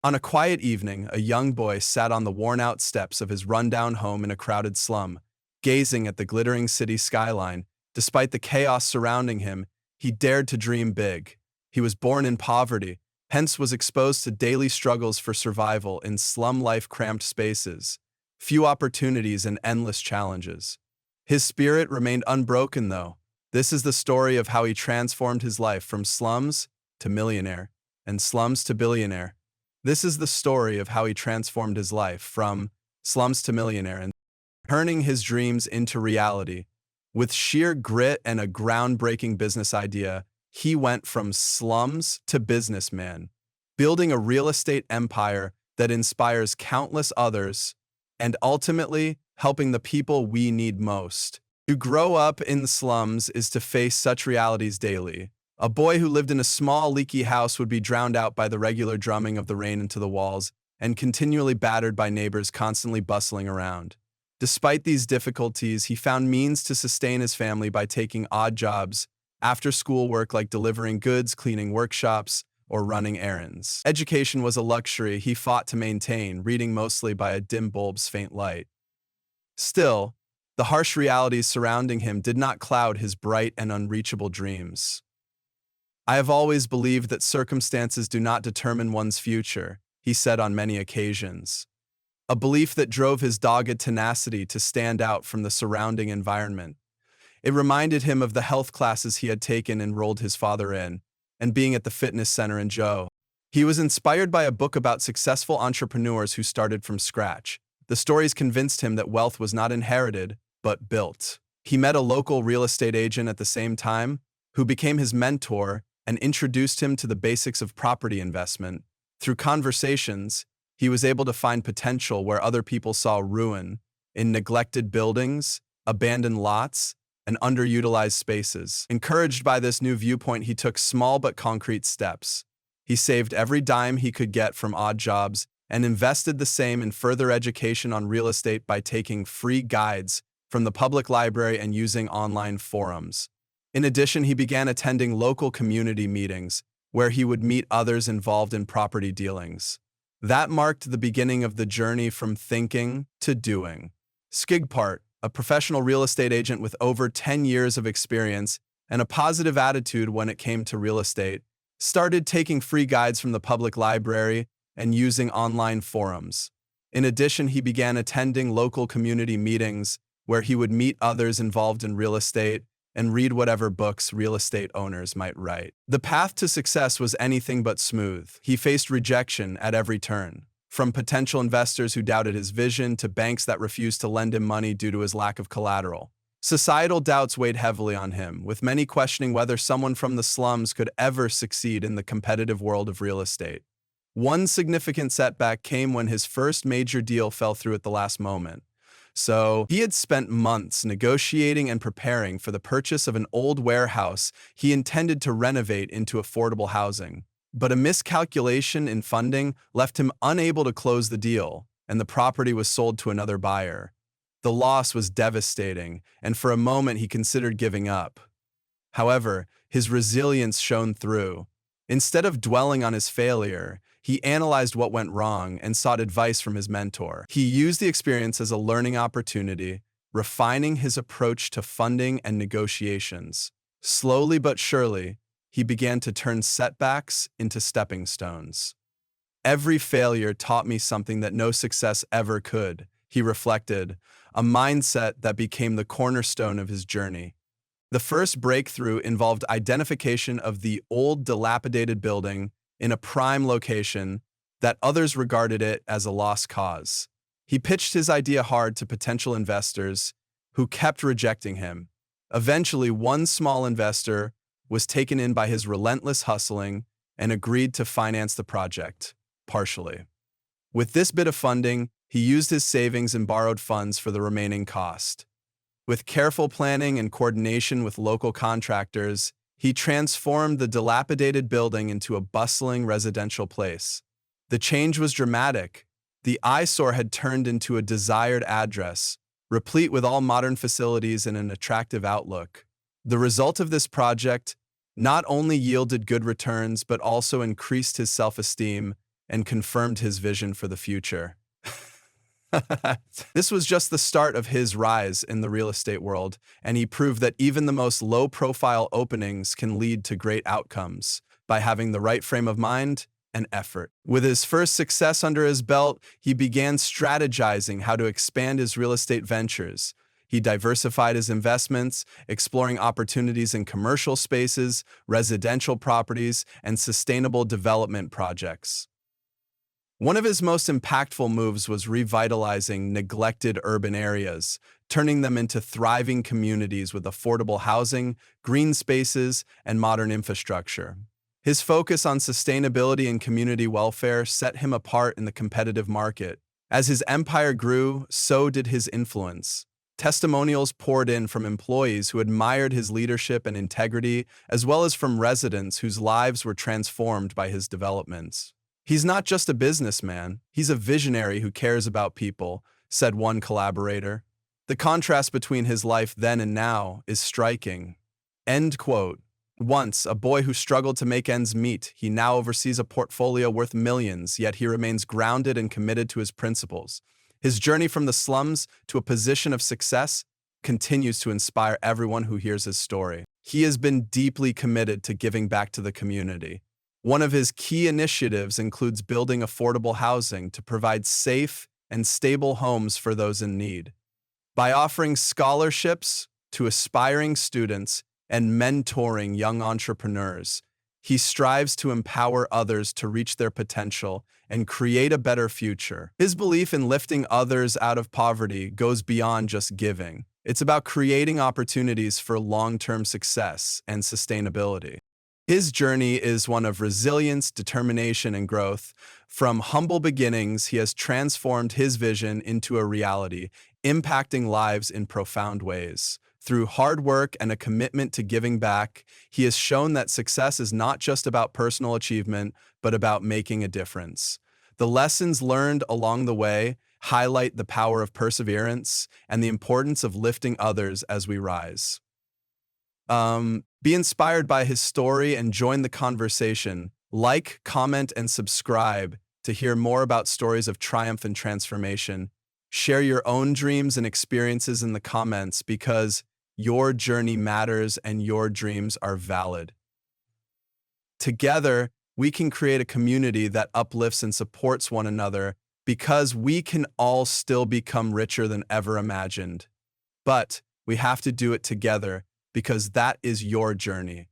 On a quiet evening, a young boy sat on the worn-out steps of his rundown home in a crowded slum, gazing at the glittering city skyline. Despite the chaos surrounding him, he dared to dream big. He was born in poverty, hence was exposed to daily struggles for survival in slum life cramped spaces, few opportunities and endless challenges. His spirit remained unbroken though. This is the story of how he transformed his life from slums to millionaire and slums to billionaire. This is the story of how he transformed his life from slums to millionaire and turning his dreams into reality. With sheer grit and a groundbreaking business idea, he went from slums to businessman, building a real estate empire that inspires countless others and ultimately helping the people we need most. To grow up in the slums is to face such realities daily. A boy who lived in a small, leaky house would be drowned out by the regular drumming of the rain into the walls and continually battered by neighbors constantly bustling around. Despite these difficulties, he found means to sustain his family by taking odd jobs, after-school work like delivering goods, cleaning workshops, or running errands. Education was a luxury he fought to maintain, reading mostly by a dim bulb's faint light. Still, the harsh realities surrounding him did not cloud his bright and unreachable dreams. "I have always believed that circumstances do not determine one's future," he said on many occasions. A belief that drove his dogged tenacity to stand out from the surrounding environment. It reminded him of the health classes he had taken and enrolled his father in, and being at the fitness center in Joe. He was inspired by a book about successful entrepreneurs who started from scratch. The stories convinced him that wealth was not inherited, but built. He met a local real estate agent at the same time, who became his mentor and introduced him to the basics of property investment. Through conversations, he was able to find potential where other people saw ruin, in neglected buildings, abandoned lots, and underutilized spaces. Encouraged by this new viewpoint, he took small but concrete steps. He saved every dime he could get from odd jobs and invested the same in further education on real estate by taking free guides from the public library and using online forums. In addition, he began attending local community meetings, where he would meet others involved in property dealings. That marked the beginning of the journey from thinking to doing. Skigpart, a professional real estate agent with over 10 years of experience and a positive attitude when it came to real estate, started taking free guides from the public library and using online forums. In addition, he began attending local community meetings where he would meet others involved in real estate and read whatever books real estate owners might write. The path to success was anything but smooth. He faced rejection at every turn, from potential investors who doubted his vision to banks that refused to lend him money due to his lack of collateral. Societal doubts weighed heavily on him, with many questioning whether someone from the slums could ever succeed in the competitive world of real estate. One significant setback came when his first major deal fell through at the last moment. So, he had spent months negotiating and preparing for the purchase of an old warehouse he intended to renovate into affordable housing. But a miscalculation in funding left him unable to close the deal, and the property was sold to another buyer. The loss was devastating, and for a moment he considered giving up. However, his resilience shone through. Instead of dwelling on his failure, he analyzed what went wrong and sought advice from his mentor. He used the experience as a learning opportunity, refining his approach to funding and negotiations. Slowly but surely, he began to turn setbacks into stepping stones. "Every failure taught me something that no success ever could," he reflected, a mindset that became the cornerstone of his journey. The first breakthrough involved identification of the old dilapidated building in a prime location that others regarded it as a lost cause. He pitched his idea hard to potential investors who kept rejecting him. Eventually, one small investor was taken in by his relentless hustling and agreed to finance the project, partially. With this bit of funding, he used his savings and borrowed funds for the remaining cost. With careful planning and coordination with local contractors, he transformed the dilapidated building into a bustling residential place. The change was dramatic. The eyesore had turned into a desired address, replete with all modern facilities and an attractive outlook. The result of this project not only yielded good returns but also increased his self-esteem and confirmed his vision for the future. This was just the start of his rise in the real estate world, and he proved that even the most low-profile openings can lead to great outcomes by having the right frame of mind and effort. With his first success under his belt, he began strategizing how to expand his real estate ventures. He diversified his investments, exploring opportunities in commercial spaces, residential properties, and sustainable development projects. One of his most impactful moves was revitalizing neglected urban areas, turning them into thriving communities with affordable housing, green spaces, and modern infrastructure. His focus on sustainability and community welfare set him apart in the competitive market. As his empire grew, so did his influence. Testimonials poured in from employees who admired his leadership and integrity, as well as from residents whose lives were transformed by his developments. "He's not just a businessman, he's a visionary who cares about people," said one collaborator. "The contrast between his life then and now is striking." End quote. Once a boy who struggled to make ends meet, he now oversees a portfolio worth millions, yet he remains grounded and committed to his principles. His journey from the slums to a position of success continues to inspire everyone who hears his story. He has been deeply committed to giving back to the community. One of his key initiatives includes building affordable housing to provide safe and stable homes for those in need. By offering scholarships to aspiring students and mentoring young entrepreneurs, he strives to empower others to reach their potential and create a better future. His belief in lifting others out of poverty goes beyond just giving. It's about creating opportunities for long-term success and sustainability. His journey is one of resilience, determination, and growth. From humble beginnings, he has transformed his vision into a reality, impacting lives in profound ways. Through hard work and a commitment to giving back, he has shown that success is not just about personal achievement, but about making a difference. The lessons learned along the way highlight the power of perseverance and the importance of lifting others as we rise. Be inspired by his story and join the conversation. Like, comment, and subscribe to hear more about stories of triumph and transformation. Share your own dreams and experiences in the comments because your journey matters and your dreams are valid. Together, we can create a community that uplifts and supports one another because we can all still become richer than ever imagined. But we have to do it together because that is your journey.